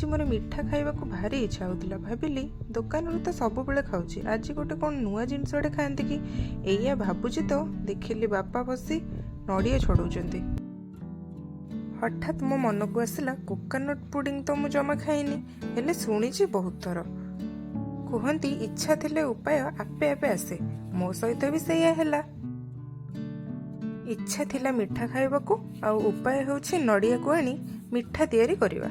आज मोर मिठा खाइबा को भारी इच्छा होता। भाविली दुकान तो सब बेले खाऊँ, आज गोटे कौन नुआ जिनसटे खाती कि एया भावुची तो देखिली बापा बसी नड़िया छड़ाऊँ। हठात मो मन को आसला कोकोनट पुडिंग तो मु जमा खाइनी, हेले शुणी बहुत थर। कहती इच्छा थिले उपाय आपे आपे आसे, मो सहित भी सैया हैला। इच्छा थिला मिठा खाइबाकू आउ उपाय होछि नड़िया को आनी मिठा तैयारी करिवा।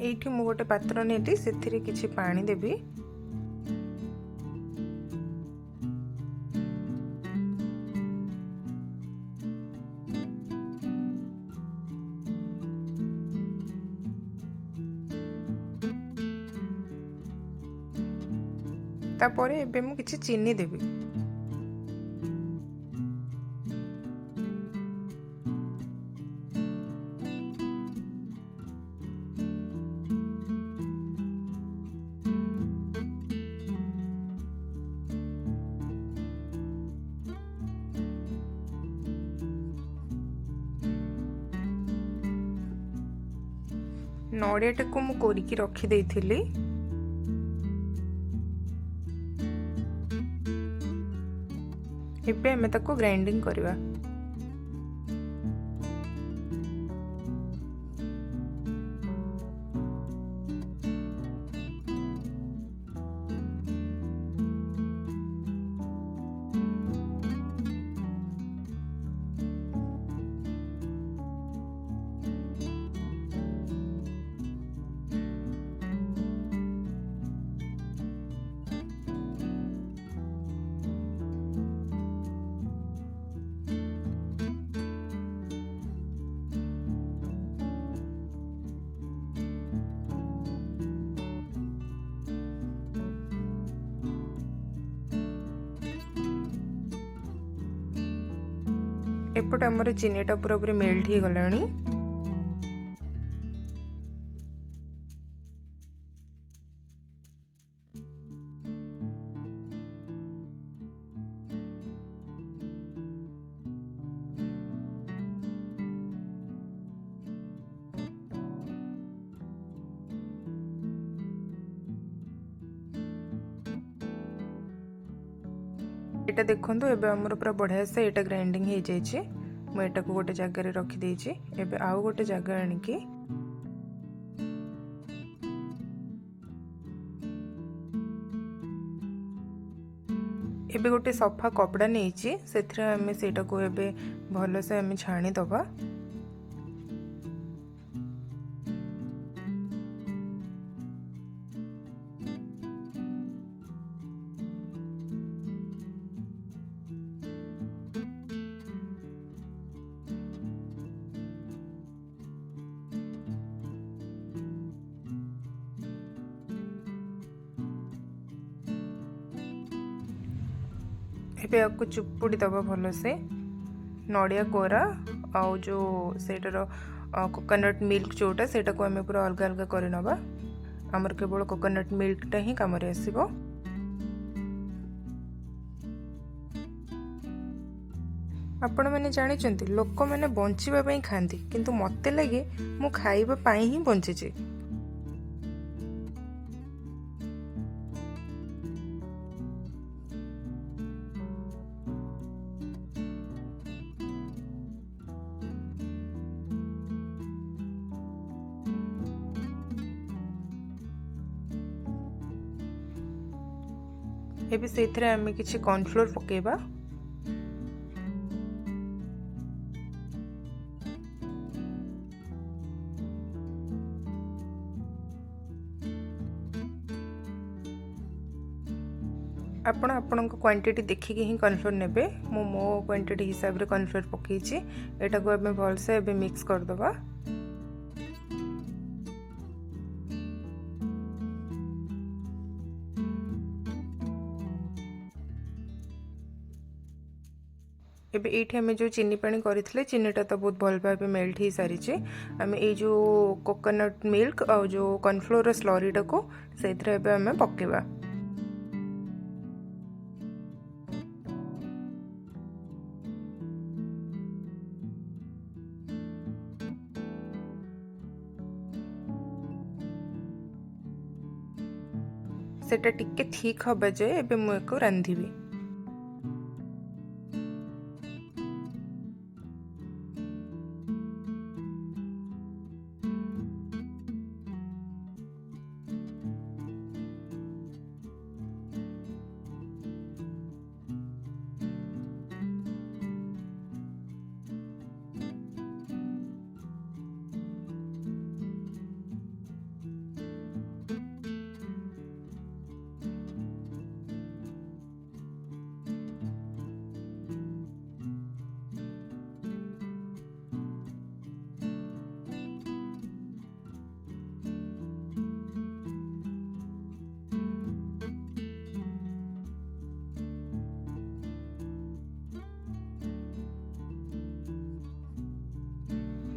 एइठी मु गोटे पात्र नेली, सेथिरे किछि पानी देबी। तापरे एबे मु किछि चीनी देबी। नड़ियाटा को मु कोरिकी रखी देइथिली। एबे हमें ताको ग्राइंडिंग करवा। एपटे आमर चीनीटा पूरा पूरी मेल्ट हो गलानी। एटा देखंतु एबे हमर पूरा बढ़िया से एटा ग्राइंडिंग हो जाइए। मु एटा को गोटे जगह रे रखी देइछि। एबे आउ गोटे जगह आनिकी एबे गोटे सफा कपड़ा नेइछि, सेथरे हमें सेटा को एबे भलो से हमें छाणी दबा। एबे आपको चुपुड़ी दबा भलो से नड़िया कोरा आउ जो सेटार कोकोनट मिल्क जोटा सेटा को हमें पूरा अलग अलग कर नबा। हमर केवल कोकोनट मिल्कटा ही काम रे आसीबो। आपण मैंने जानी लोक मैंने बंचिबा पई खांती, किंतु मते लगे मु खाइबा पई ही बंचिछि। एबे सेथरे हमें किछि कॉर्नफ्लोर पकेबा। आपण आपणक क्वांटिटी देखिकी ही कॉर्नफ्लोर नेबे। मो क्वांटिटी हिसाब रे कॉर्नफ्लोर पकेछि। एटा को हमें भल से एबे मिक्स कर दबा। एबे एठी हमें जो चीनी पानी करथिले चीनीटा तो बहुत भल भाबे मेल्ट ही सारी छे। हमें ए जो कोकोनट मिल्क और जो कॉर्नफ्लोर स्लरीटा को सेथरे एबे हमें पकेबा। सेटा टिके ठीक हवा जाए एबे मु एको रांधिबी।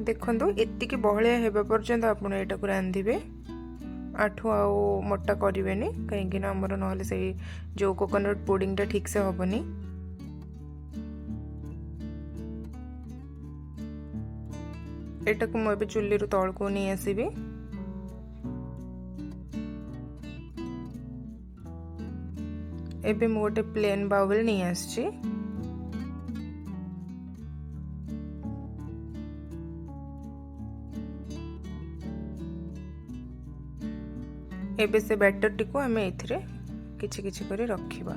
देखो एतिकी बहलिया हेबा पर्यंत आपण एटा को रांधिबे। आठू आउ मोटा करेनि कहीं आमर ना से जो कोकोनट पुडिंग टा ठीक से हेनी। एटा को मुझे चुल्ली रू तल को नहीं आसबि। एबे मु गोटे प्लेन बाउल नहीं आसछि। एबे से बैटर टी को आम एथिरे किछि किछि करी रखिबा।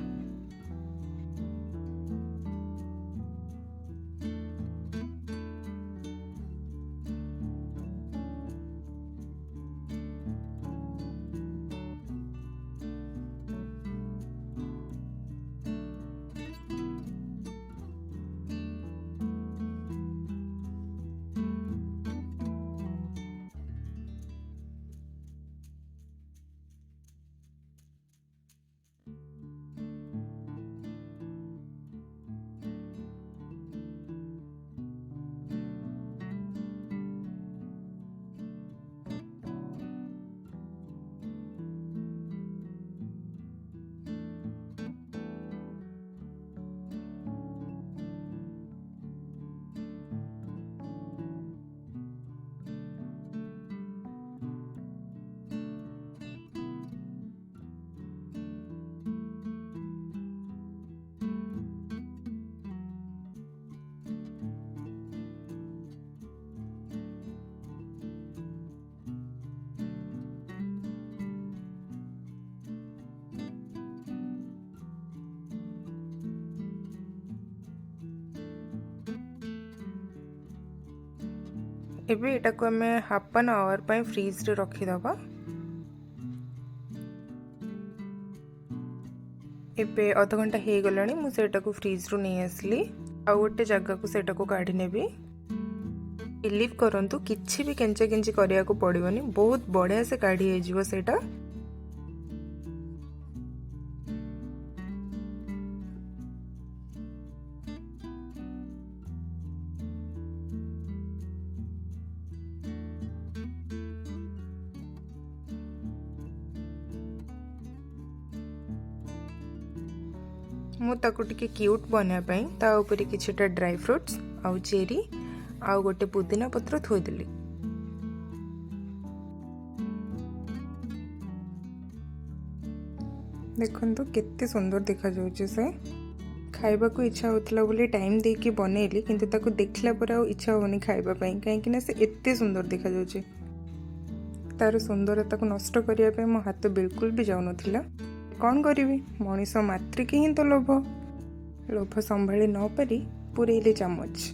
एबे एटा को हमें 1/2 आवर पई फ्रीज रे रखी दबा। एबे आधा घंटा हे गलानी मु सेटा को फ्रीज रो नहीं आसली आ गोटे जगह को सेटा को काढी नेबी। बिलीव करंतु किछि भी केंचा केंची करिया को पड़िबनी, बहुत बढ़िया से काढी हे जिवो सेटा। मु ताको टिके क्यूट बना पाई ता ऊपर किछटा ड्राई फ्रूट्स आउ चेरी आउ गोटे पुदीना पत्र थोइदेली। देखंतु केते सुंदर देखा जाउछ से। खाइबा को इच्छा होतला बोली टाइम दे के बनेली, किंतु ताको देखला पर आ इच्छा होनी खाइबा पई, काहे कि ना से एते सुंदर देखा जाउछ। तार सुंदरता को नष्ट करिया पे मो हाथ बिल्कुल भी जाउ नथिला। कौन करी मनीष मात्रिक ही तो लोभ लोभ संभाली न पारी पूरेले चामच।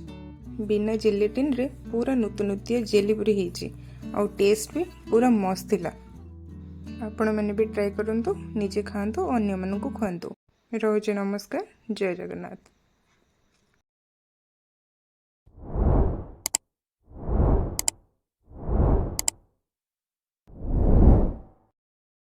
बिना जिलेटिन रे पूरा नूतनुतिया जेली पूरी होती आउ टेस्ट भी पूरा मस्त थिला। आपण मैंने भी ट्राई करंतु, निजे खांतु, अन्य मानकु खुआंतु। रोज नमस्कार, जय जगन्नाथ।